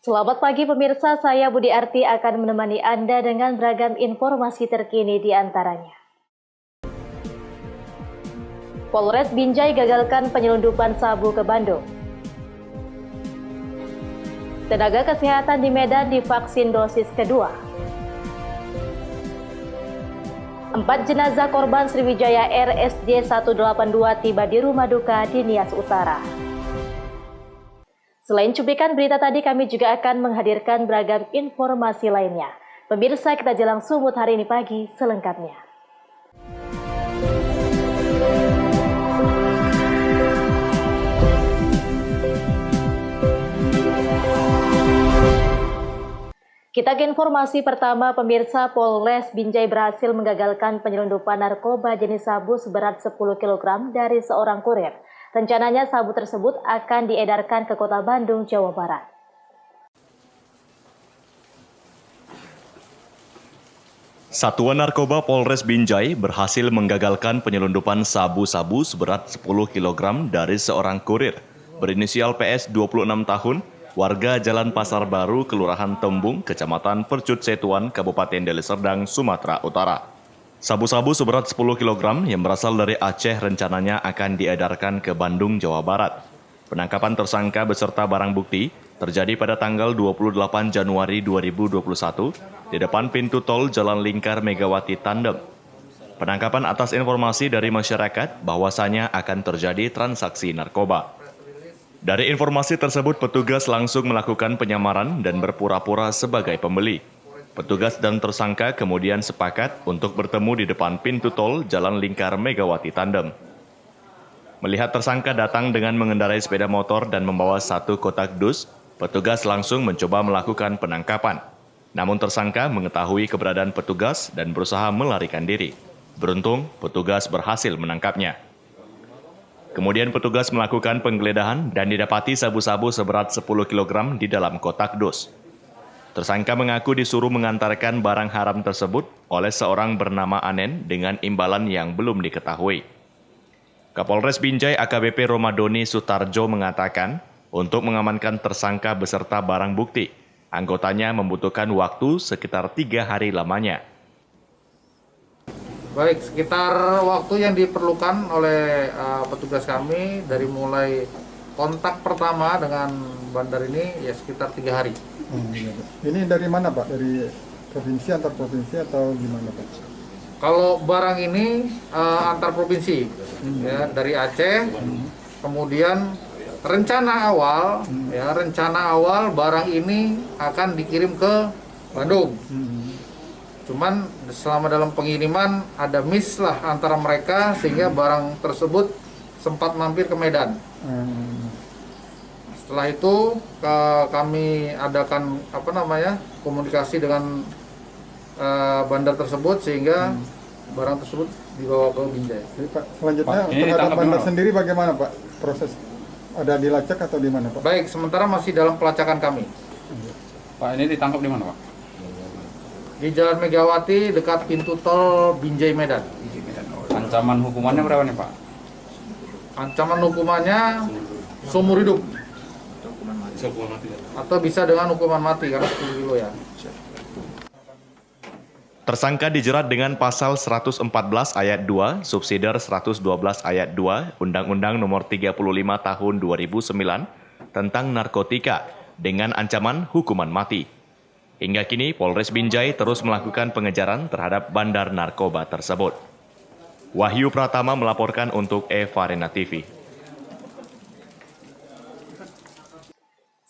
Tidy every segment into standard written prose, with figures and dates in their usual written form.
Selamat pagi pemirsa, saya Budi Arti akan menemani Anda dengan beragam informasi terkini di antaranya. Polres Binjai gagalkan penyelundupan sabu ke Bandung. Tenaga kesehatan di Medan divaksin dosis kedua. 4 jenazah korban Sriwijaya RSJ 182 tiba di rumah duka di Nias Utara. Selain cuplikan berita tadi, kami juga akan menghadirkan beragam informasi lainnya. Pemirsa, kita jelang sumut hari ini pagi selengkapnya. Kita ke informasi pertama, pemirsa. Polres Binjai berhasil menggagalkan penyelundupan narkoba jenis sabu seberat 10 kg dari seorang kurir. Rencananya sabu tersebut akan diedarkan ke kota Bandung, Jawa Barat. Satuan Narkoba Polres Binjai berhasil menggagalkan penyelundupan sabu-sabu seberat 10 kg dari seorang kurir berinisial PS 26 tahun, warga Jalan Pasar Baru, Kelurahan Tembung, Kecamatan Percut Setuan, Kabupaten Deli Serdang, Sumatera Utara. Sabu-sabu seberat 10 kg yang berasal dari Aceh rencananya akan diedarkan ke Bandung, Jawa Barat. Penangkapan tersangka beserta barang bukti terjadi pada tanggal 28 Januari 2021 di depan pintu tol Jalan Lingkar Megawati Tandem. Penangkapan atas informasi dari masyarakat bahwasanya akan terjadi transaksi narkoba. Dari informasi tersebut, petugas langsung melakukan penyamaran dan berpura-pura sebagai pembeli. Petugas dan tersangka kemudian sepakat untuk bertemu di depan pintu tol Jalan Lingkar Megawati Tandem. Melihat tersangka datang dengan mengendarai sepeda motor dan membawa satu kotak dus, petugas langsung mencoba melakukan penangkapan. Namun tersangka mengetahui keberadaan petugas dan berusaha melarikan diri. Beruntung, petugas berhasil menangkapnya. Kemudian petugas melakukan penggeledahan dan didapati sabu-sabu seberat 10 kg di dalam kotak dus. Tersangka mengaku disuruh mengantarkan barang haram tersebut oleh seorang bernama Anen dengan imbalan yang belum diketahui. Kapolres Binjai AKBP Romadoni Sutarjo mengatakan, untuk mengamankan tersangka beserta barang bukti, anggotanya membutuhkan waktu sekitar 3 hari lamanya. Baik, sekitar waktu yang diperlukan oleh petugas kami dari mulai kontak pertama dengan bandar ini ya sekitar 3 hari. Ini dari mana Pak? Dari provinsi, antar provinsi atau gimana Pak? Kalau barang ini antar provinsi, ya dari Aceh. Kemudian rencana awal barang ini akan dikirim ke Bandung. Cuman selama dalam pengiriman ada miss lah antara mereka sehingga barang tersebut sempat mampir ke Medan. Setelah itu kami adakan komunikasi dengan bandar tersebut sehingga barang tersebut dibawa ke Binjai. Jadi, Pak, selanjutnya Pak, terhadap bandar sendiri bagaimana Pak? Proses ada dilacak atau di mana Pak? Baik, sementara masih dalam pelacakan kami. Pak, ini ditangkap di mana Pak? Di Jalan Megawati dekat pintu tol Binjai Medan. Ancaman hukumannya berapa nih Pak? Ancaman hukumannya seumur hidup. Atau bisa dengan hukuman mati karena 10 kilo ya. Tersangka dijerat dengan pasal 114 ayat 2, subsidiar 112 ayat 2, Undang-Undang Nomor 35 Tahun 2009 tentang narkotika dengan ancaman hukuman mati. Hingga kini Polres Binjai terus melakukan pengejaran terhadap bandar narkoba tersebut. Wahyu Pratama melaporkan untuk Eva Rena TV.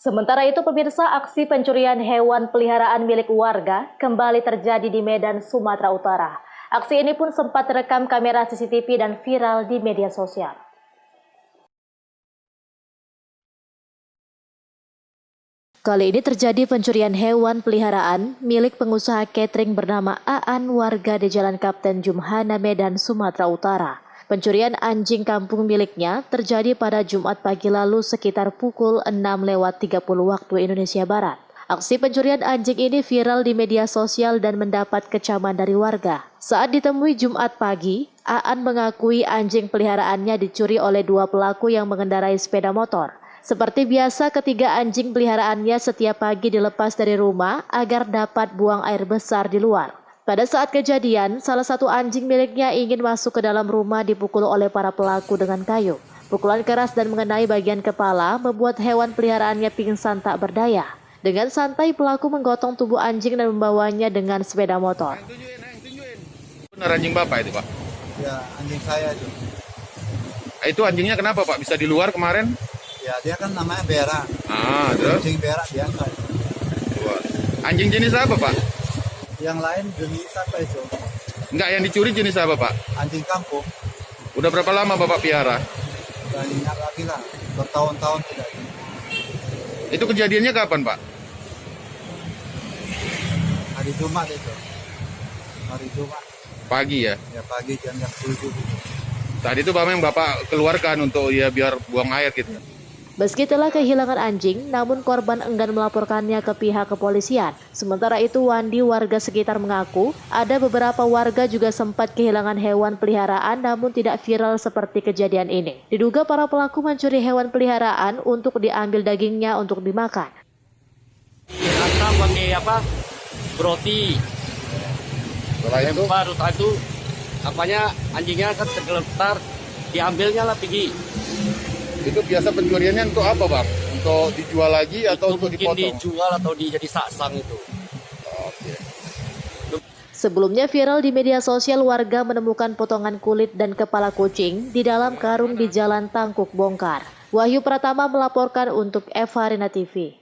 Sementara itu, pemirsa, aksi pencurian hewan peliharaan milik warga kembali terjadi di Medan, Sumatera Utara. Aksi ini pun sempat terekam kamera CCTV dan viral di media sosial. Kali ini terjadi pencurian hewan peliharaan milik pengusaha catering bernama Aan, warga di Jalan Kapten Jumhana, Medan, Sumatera Utara. Pencurian anjing kampung miliknya terjadi pada Jumat pagi lalu sekitar pukul 6:30 waktu Indonesia Barat. Aksi pencurian anjing ini viral di media sosial dan mendapat kecaman dari warga. Saat ditemui Jumat pagi, Aan mengakui anjing peliharaannya dicuri oleh 2 pelaku yang mengendarai sepeda motor. Seperti biasa, ketiga anjing peliharaannya setiap pagi dilepas dari rumah agar dapat buang air besar di luar. Pada saat kejadian, salah satu anjing miliknya ingin masuk ke dalam rumah dipukul oleh para pelaku dengan kayu. Pukulan keras dan mengenai bagian kepala membuat hewan peliharaannya pingsan tak berdaya. Dengan santai pelaku menggotong tubuh anjing dan membawanya dengan sepeda motor. Benar anjing Bapak itu, Pak? Ya, anjing saya itu. Itu anjingnya kenapa, Pak? Bisa di luar kemarin? Ya, dia kan namanya berak. Terus? Anjing berak biasa. Keluar. Anjing jenis apa, Pak? Yang lain jenis apa itu? Enggak, yang dicuri jenis apa, Pak? Anjing kampung. Udah berapa lama Bapak piara? Dan ingat lagi lah, bertahun-tahun tidak. Itu kejadiannya kapan, Pak? Hari Jumat itu. Hari Jumat. Pagi ya? Ya, pagi jam 7. Tadi itu Bapak yang Bapak keluarkan untuk ya biar buang air gitu. Meski telah kehilangan anjing, namun korban enggan melaporkannya ke pihak kepolisian. Sementara itu, Wandi, warga sekitar mengaku ada beberapa warga juga sempat kehilangan hewan peliharaan namun tidak viral seperti kejadian ini. Diduga para pelaku mencuri hewan peliharaan untuk diambil dagingnya untuk dimakan. Rasa pakai roti. Setelah itu? Baru itu apanya anjingnya kan tergeletar, diambilnya lah pergi. Itu biasa pencuriannya untuk apa, Bang? Untuk dijual lagi atau untuk mungkin dipotong? dijual atau jadi saksang itu. Oke. Sebelumnya viral di media sosial, warga menemukan potongan kulit dan kepala kucing di dalam karung di Jalan Tangkuk Bongkar. Wahyu Pratama melaporkan untuk Eva Rina TV.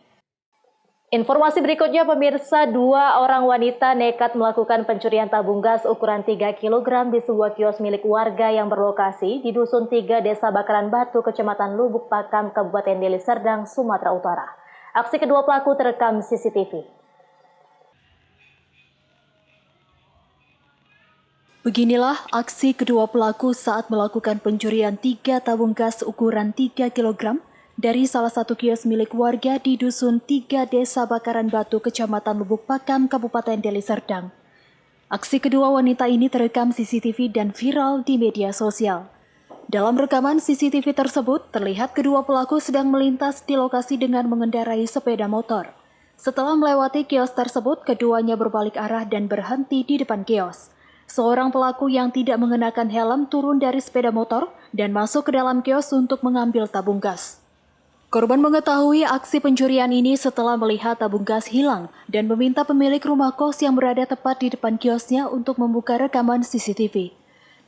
Informasi berikutnya, pemirsa, 2 orang wanita nekat melakukan pencurian tabung gas ukuran 3 kg di sebuah kios milik warga yang berlokasi di Dusun 3, Desa Bakaran Batu, Kecamatan Lubuk Pakam, Kabupaten Deli Serdang, Sumatera Utara. Aksi kedua pelaku terekam CCTV. Beginilah aksi kedua pelaku saat melakukan pencurian 3 tabung gas ukuran 3 kg dari salah satu kios milik warga di Dusun 3, Desa Bakaran Batu, Kecamatan Lubuk Pakam, Kabupaten Deli Serdang. Aksi kedua wanita ini terekam CCTV dan viral di media sosial. Dalam rekaman CCTV tersebut, terlihat kedua pelaku sedang melintas di lokasi dengan mengendarai sepeda motor. Setelah melewati kios tersebut, keduanya berbalik arah dan berhenti di depan kios. Seorang pelaku yang tidak mengenakan helm turun dari sepeda motor dan masuk ke dalam kios untuk mengambil tabung gas. Korban mengetahui aksi pencurian ini setelah melihat tabung gas hilang dan meminta pemilik rumah kos yang berada tepat di depan kiosnya untuk membuka rekaman CCTV.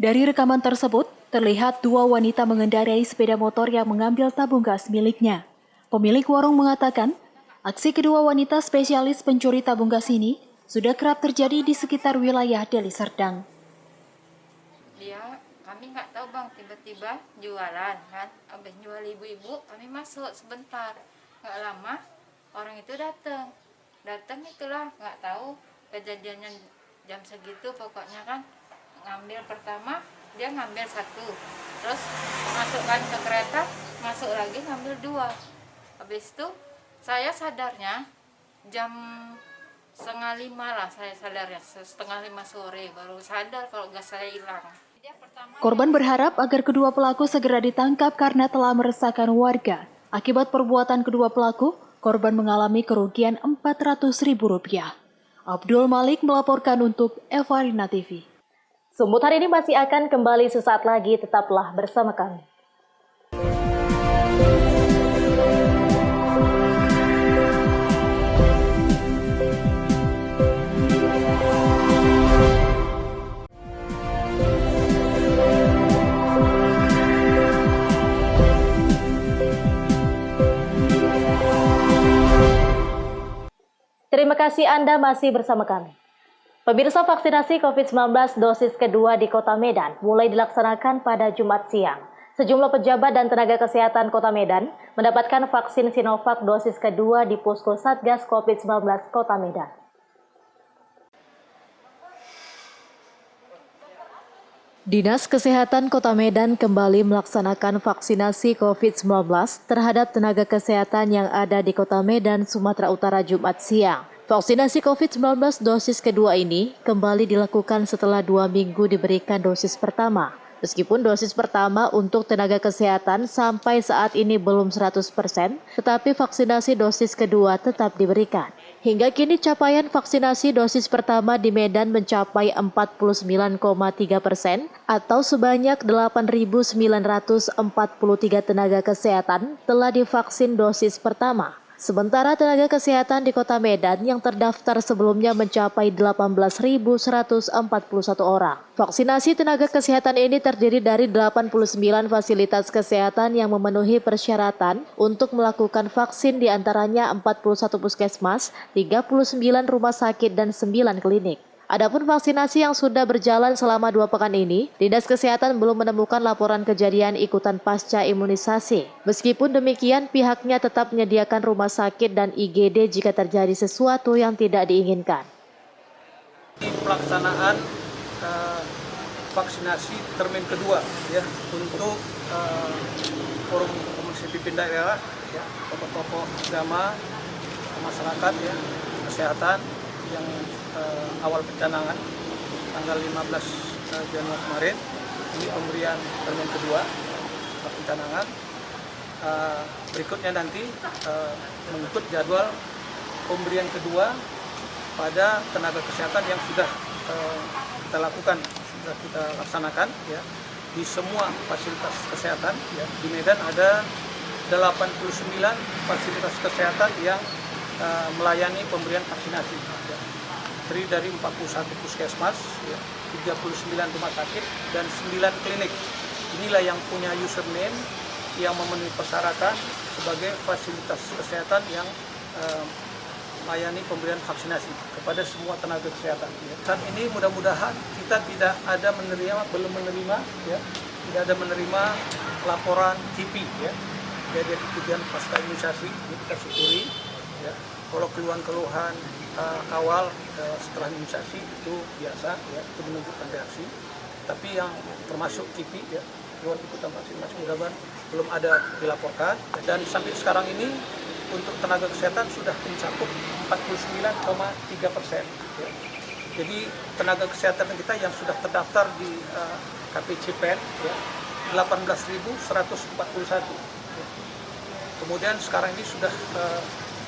Dari rekaman tersebut, terlihat 2 wanita mengendarai sepeda motor yang mengambil tabung gas miliknya. Pemilik warung mengatakan, aksi kedua wanita spesialis pencuri tabung gas ini sudah kerap terjadi di sekitar wilayah Deli Serdang. Kami nggak tahu Bang, tiba-tiba jualan kan, habis jual ibu-ibu kami masuk sebentar, nggak lama orang itu datang itulah nggak tahu kejadiannya jam segitu, pokoknya kan ngambil pertama dia ngambil 1, terus masukkan ke kereta, masuk lagi ngambil 2. Habis itu saya sadarnya jam 4:30 lah, saya sadarnya 4:30 sore baru sadar kalau gas saya hilang. Korban berharap agar kedua pelaku segera ditangkap karena telah meresahkan warga. Akibat perbuatan kedua pelaku, korban mengalami kerugian Rp400.000. Abdul Malik melaporkan untuk Eva Rina TV. Sumut hari ini masih akan kembali sesaat lagi, tetaplah bersama kami. Terima kasih Anda masih bersama kami. Pemirsa, vaksinasi COVID-19 dosis kedua di Kota Medan mulai dilaksanakan pada Jumat siang. Sejumlah pejabat dan tenaga kesehatan Kota Medan mendapatkan vaksin Sinovac dosis kedua di Posko Satgas COVID-19 Kota Medan. Dinas Kesehatan Kota Medan kembali melaksanakan vaksinasi COVID-19 terhadap tenaga kesehatan yang ada di Kota Medan, Sumatera Utara Jumat siang. Vaksinasi COVID-19 dosis kedua ini kembali dilakukan setelah 2 minggu diberikan dosis pertama. Meskipun dosis pertama untuk tenaga kesehatan sampai saat ini belum 100%, tetapi vaksinasi dosis kedua tetap diberikan. Hingga kini capaian vaksinasi dosis pertama di Medan mencapai 49,3% atau sebanyak 8.943 tenaga kesehatan telah divaksin dosis pertama. Sementara tenaga kesehatan di Kota Medan yang terdaftar sebelumnya mencapai 18.141 orang. Vaksinasi tenaga kesehatan ini terdiri dari 89 fasilitas kesehatan yang memenuhi persyaratan untuk melakukan vaksin, di antaranya 41 puskesmas, 39 rumah sakit, dan 9 klinik. Adapun vaksinasi yang sudah berjalan selama 2 pekan ini, Dinas Kesehatan belum menemukan laporan kejadian ikutan pasca imunisasi. Meskipun demikian, pihaknya tetap menyediakan rumah sakit dan IGD jika terjadi sesuatu yang tidak diinginkan. Pelaksanaan vaksinasi termin kedua ya untuk forum komunikasi pimpin daerah, ya, tokoh-tokoh agama, masyarakat, ya, kesehatan yang awal pencanangan tanggal 15 Januari kemarin. Ini pemberian termin kedua pencanangan. Berikutnya nanti mengikut jadwal pemberian kedua pada tenaga kesehatan yang sudah kita lakukan, sudah kita laksanakan ya di semua fasilitas kesehatan ya. Di Medan ada 89 fasilitas kesehatan yang melayani pemberian vaksinasi ya. Terdiri dari 41 puskesmas ya, 39 rumah sakit dan 9 klinik. Inilah yang punya username yang memenuhi persyaratan sebagai fasilitas kesehatan yang melayani pemberian vaksinasi kepada semua tenaga kesehatan. Ya. Saat ini mudah-mudahan kita belum menerima, ya, tidak ada menerima laporan KIPI, ya, dari tujuan pasca imunisasi. Ini kita syukuri. Ya. Kalau keluhan-keluhan awal setelah imunisasi itu biasa, ya, itu menunjukkan reaksi. Tapi yang termasuk KIPI, ya, keluhan ikutan vaksinasi, mudah-mudahan belum ada dilaporkan. Dan sampai sekarang ini untuk tenaga kesehatan sudah mencakup 49,3%. Ya. Jadi tenaga kesehatan kita yang sudah terdaftar di KPCPEN ya, 18.141. Ya. Kemudian sekarang ini sudah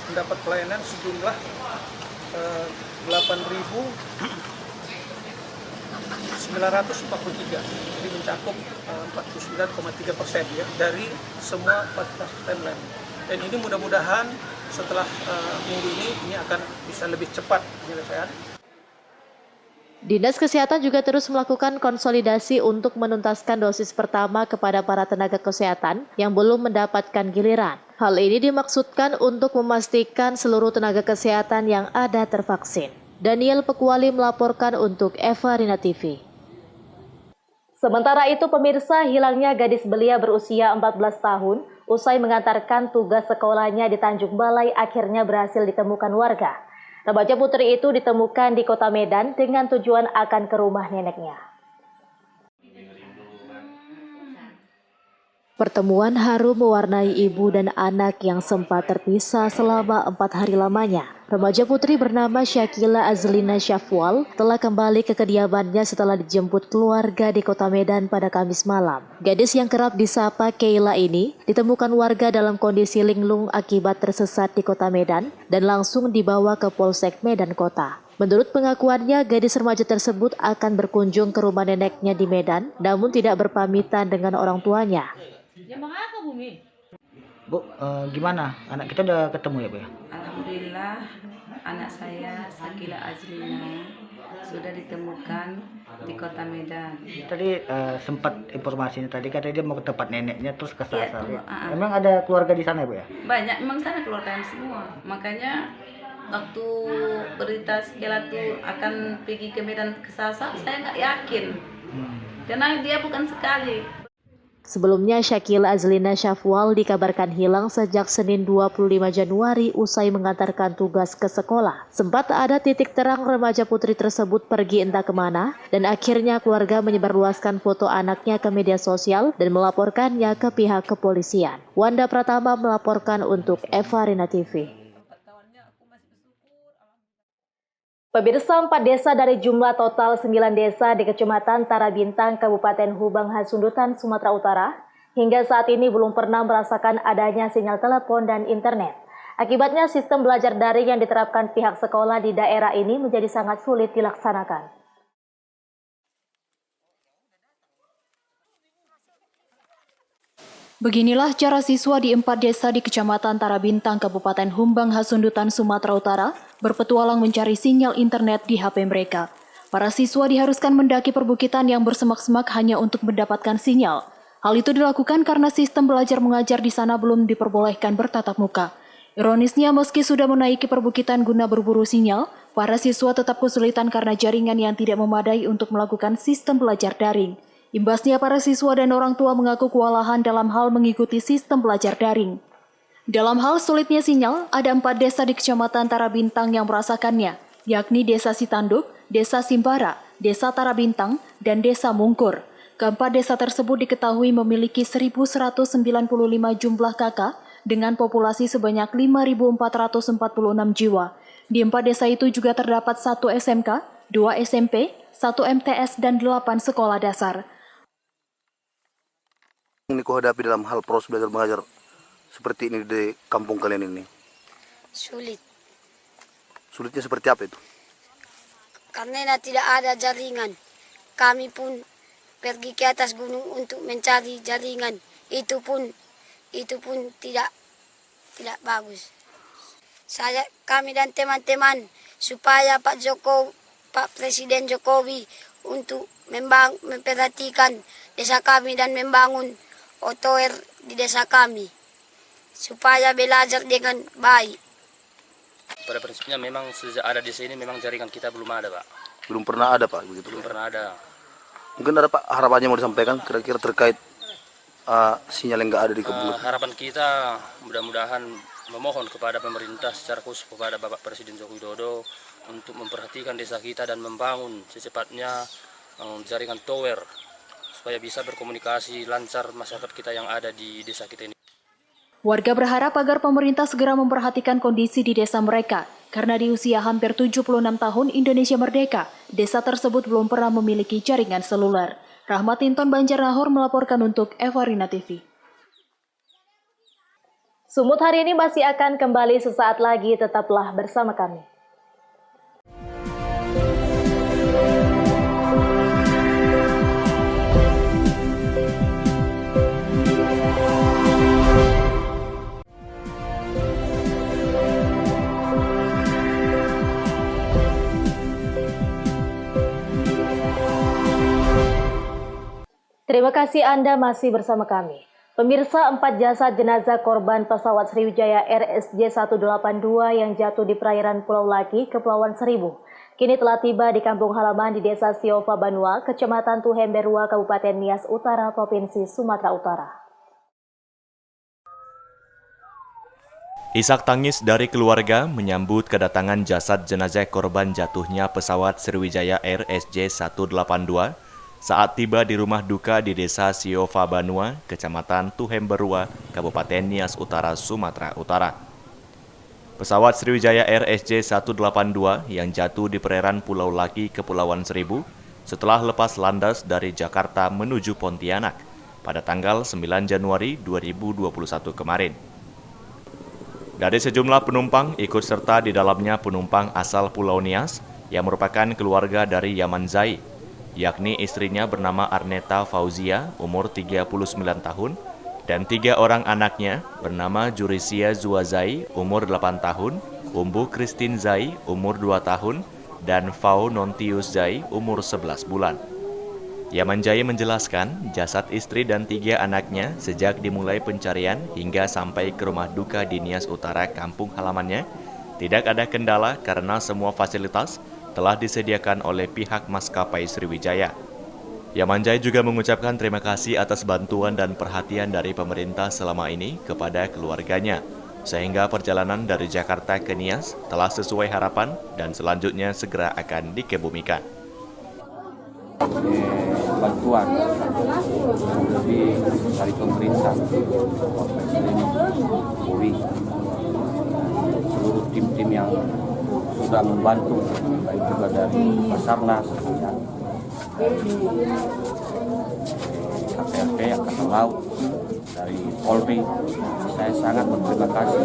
mendapat pelayanan sejumlah 8.943. Jadi mencakup 49,3% ya dari semua fasilitas lain. Dan ini mudah-mudahan setelah minggu ini akan bisa lebih cepat penyelesaian. Dinas Kesehatan juga terus melakukan konsolidasi untuk menuntaskan dosis pertama kepada para tenaga kesehatan yang belum mendapatkan giliran. Hal ini dimaksudkan untuk memastikan seluruh tenaga kesehatan yang ada tervaksin. Daniel Pekuali melaporkan untuk Eva Rina TV. Sementara itu, pemirsa, hilangnya gadis belia berusia 14 tahun usai mengantarkan tugas sekolahnya di Tanjung Balai akhirnya berhasil ditemukan warga. Remaja putri itu ditemukan di Kota Medan dengan tujuan akan ke rumah neneknya. Pertemuan haru mewarnai ibu dan anak yang sempat terpisah selama 4 hari lamanya. Remaja putri bernama Syakila Azlina Syafwal telah kembali ke kediamannya setelah dijemput keluarga di Kota Medan pada Kamis malam. Gadis yang kerap disapa Keila ini ditemukan warga dalam kondisi linglung akibat tersesat di Kota Medan dan langsung dibawa ke Polsek Medan Kota. Menurut pengakuannya, gadis remaja tersebut akan berkunjung ke rumah neneknya di Medan, namun tidak berpamitan dengan orang tuanya. Bu, gimana? Anak kita udah ketemu ya, Bu ya? Alhamdulillah, anak saya Syakila Azlina sudah ditemukan di Kota Medan. Tadi sempat informasinya tadi katanya dia mau ke tempat neneknya terus kesasar. Ya, Emang ada keluarga di sana, Bu ya? Banyak, memang sana keluarga semua. Makanya waktu berita Syakila tuh akan pergi ke Medan kesasar, saya nggak yakin. Karena dia bukan sekali. Sebelumnya, Syakila Azlina Syafwal dikabarkan hilang sejak Senin 25 Januari usai mengantarkan tugas ke sekolah. Sempat ada titik terang remaja putri tersebut pergi entah kemana, dan akhirnya keluarga menyebarluaskan foto anaknya ke media sosial dan melaporkannya ke pihak kepolisian. Wanda Pratama melaporkan untuk Eva Rina TV. Pemirsa, 4 desa dari jumlah total 9 desa di Kecamatan Tarabintang, Kabupaten Hubang Hasundutan, Sumatera Utara, hingga saat ini belum pernah merasakan adanya sinyal telepon dan internet. Akibatnya sistem belajar daring yang diterapkan pihak sekolah di daerah ini menjadi sangat sulit dilaksanakan. Beginilah cara siswa di 4 desa di Kecamatan Tarabintang, Kabupaten Humbang Hasundutan, Sumatera Utara, berpetualang mencari sinyal internet di HP mereka. Para siswa diharuskan mendaki perbukitan yang bersemak-semak hanya untuk mendapatkan sinyal. Hal itu dilakukan karena sistem belajar mengajar di sana belum diperbolehkan bertatap muka. Ironisnya, meski sudah menaiki perbukitan guna berburu sinyal, para siswa tetap kesulitan karena jaringan yang tidak memadai untuk melakukan sistem belajar daring. Imbasnya, para siswa dan orang tua mengaku kewalahan dalam hal mengikuti sistem belajar daring. Dalam hal sulitnya sinyal, ada 4 desa di Kecamatan Tarabintang yang merasakannya, yakni Desa Sitanduk, Desa Simbara, Desa Tarabintang, dan Desa Mungkur. Keempat desa tersebut diketahui memiliki 1.195 jumlah kakak dengan populasi sebanyak 5.446 jiwa. Di 4 desa itu juga terdapat 1 SMK, 2 SMP, 1 MTS, dan 8 sekolah dasar. Ini kau hadapi dalam hal proses belajar mengajar seperti ini di kampung kalian ini? Sulit. Sulitnya seperti apa itu? Karena tidak ada jaringan. Kami pun pergi ke atas gunung untuk mencari jaringan. Itu pun tidak bagus. Kami dan teman-teman supaya Pak Presiden Jokowi untuk memperhatikan desa kami dan membangun tower di desa kami supaya belajar dengan baik. Pada prinsipnya memang sejak ada di sini memang jaringan kita belum ada, Pak. Belum pernah ada, Pak, begitu. Belum pernah ada. Mungkin ada, Pak, harapannya mau disampaikan kira-kira terkait sinyal yang nggak ada di kebun. Harapan kita mudah-mudahan memohon kepada pemerintah secara khusus kepada Bapak Presiden Joko Widodo untuk memperhatikan desa kita dan membangun secepatnya jaringan tower supaya bisa berkomunikasi lancar masyarakat kita yang ada di desa kita ini. Warga berharap agar pemerintah segera memperhatikan kondisi di desa mereka, karena di usia hampir 76 tahun Indonesia merdeka, desa tersebut belum pernah memiliki jaringan seluler. Rahmat Inton Banjarnahor melaporkan untuk Evarina TV. Sumut hari ini masih akan kembali sesaat lagi, tetaplah bersama kami. Terima kasih Anda masih bersama kami. Pemirsa, 4 jasad jenazah korban pesawat Sriwijaya RSJ 182 yang jatuh di perairan Pulau Laki, Kepulauan Seribu, kini telah tiba di kampung halaman di Desa Siova Banua, Kecamatan Tuhemberua, Kabupaten Nias Utara, Provinsi Sumatera Utara. Isak tangis dari keluarga menyambut kedatangan jasad jenazah korban jatuhnya pesawat Sriwijaya RSJ 182 saat tiba di rumah duka di Desa Siova Banua, Kecamatan Tuhemberua, Kabupaten Nias Utara, Sumatera Utara. Pesawat Sriwijaya RSJ 182 yang jatuh di perairan Pulau Laki, Kepulauan Seribu setelah lepas landas dari Jakarta menuju Pontianak pada tanggal 9 Januari 2021 kemarin. Dari sejumlah penumpang ikut serta di dalamnya penumpang asal Pulau Nias yang merupakan keluarga dari Yaman Zai, yakni istrinya bernama Arneta Fauzia, umur 39 tahun, dan 3 orang anaknya bernama Jurisia Zuazai, umur 8 tahun, Umbu Christine Zai, umur 2 tahun, dan Fau Nontius Zai, umur 11 bulan. Yaman Zai menjelaskan jasad istri dan 3 anaknya sejak dimulai pencarian hingga sampai ke rumah duka di Nias Utara, kampung halamannya, tidak ada kendala karena semua fasilitas telah disediakan oleh pihak maskapai Sriwijaya. Yaman Zai juga mengucapkan terima kasih atas bantuan dan perhatian dari pemerintah selama ini kepada keluarganya, sehingga perjalanan dari Jakarta ke Nias telah sesuai harapan dan selanjutnya segera akan dikebumikan. Bantuan lebih dari pemerintah, Presiden Jokowi, seluruh tim-tim yang sudah membantu, baik juga dari Basarnas, ya, dari KPRT, Angkatan Laut, dari Polri. Saya sangat berterima kasih.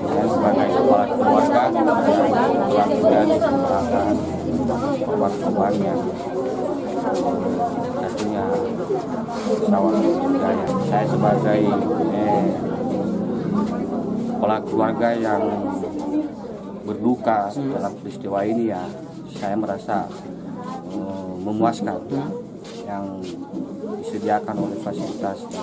Saya sebagai kepala keluarga yang menjadi keberatan korban-korbannya, tentunya pesawat Sriwijaya. Saya sebagai kepala keluarga yang berduka dalam peristiwa ini, ya saya merasa memuaskan yang disediakan oleh fasilitas di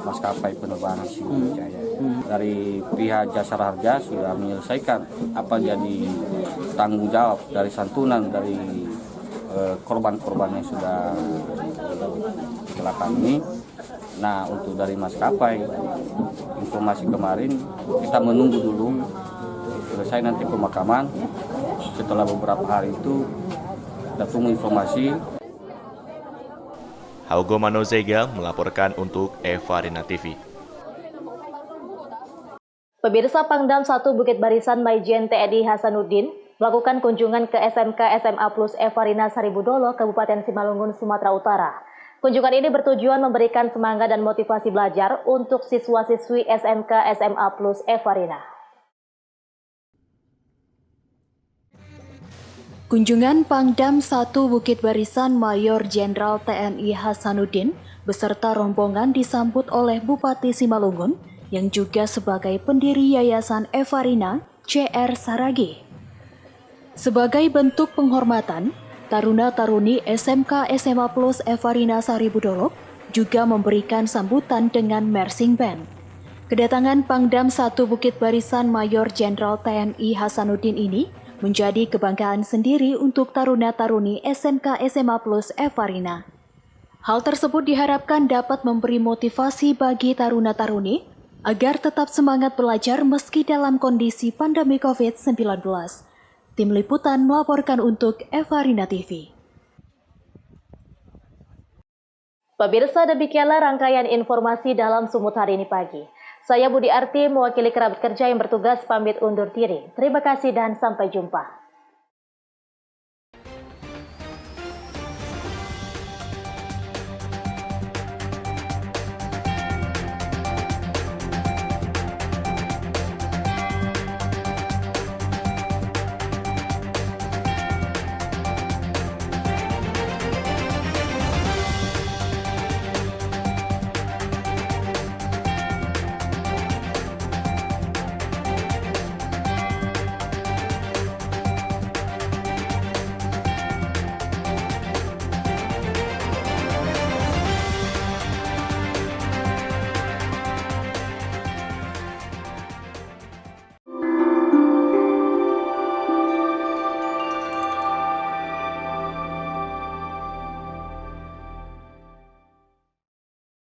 maskapai penerbangan Sriwijaya. Dari pihak Jasara Harja sudah menyelesaikan apa jadi tanggung jawab dari santunan dari korban-korban yang sudah kecelakaan ini. Nah, untuk dari maskapai, informasi kemarin kita menunggu dulu selesai nanti pemakaman. Setelah beberapa hari itu kita tunggu informasi. Haugo Manozega melaporkan untuk Evarina TV. Pemirsa, Pangdam 1 Bukit Barisan Maijen TNI Hasanuddin melakukan kunjungan ke SMK SMA Plus Evarina Saribudolo, Kabupaten Simalungun, Sumatera Utara. Kunjungan ini bertujuan memberikan semangat dan motivasi belajar untuk siswa-siswi SMK SMA Plus Evarina. Kunjungan Pangdam 1 Bukit Barisan Mayor Jenderal TNI Hasanuddin beserta rombongan disambut oleh Bupati Simalungun yang juga sebagai pendiri Yayasan Evarina, CR Saragi. Sebagai bentuk penghormatan, Taruna-taruni SMK SMA Plus Evarina Saribudolo juga memberikan sambutan dengan marching band. Kedatangan Pangdam 1 Bukit Barisan Mayor Jenderal TNI Hasanuddin ini menjadi kebanggaan sendiri untuk taruna-taruni SMK SMA Plus Evarina. Hal tersebut diharapkan dapat memberi motivasi bagi taruna-taruni agar tetap semangat belajar meski dalam kondisi pandemi COVID-19. Tim Liputan melaporkan untuk Evarina TV. Pemirsa, demikianlah rangkaian informasi dalam Sumut hari ini pagi. Saya Budi Arti, mewakili kerabat kerja yang bertugas pamit undur diri. Terima kasih dan sampai jumpa.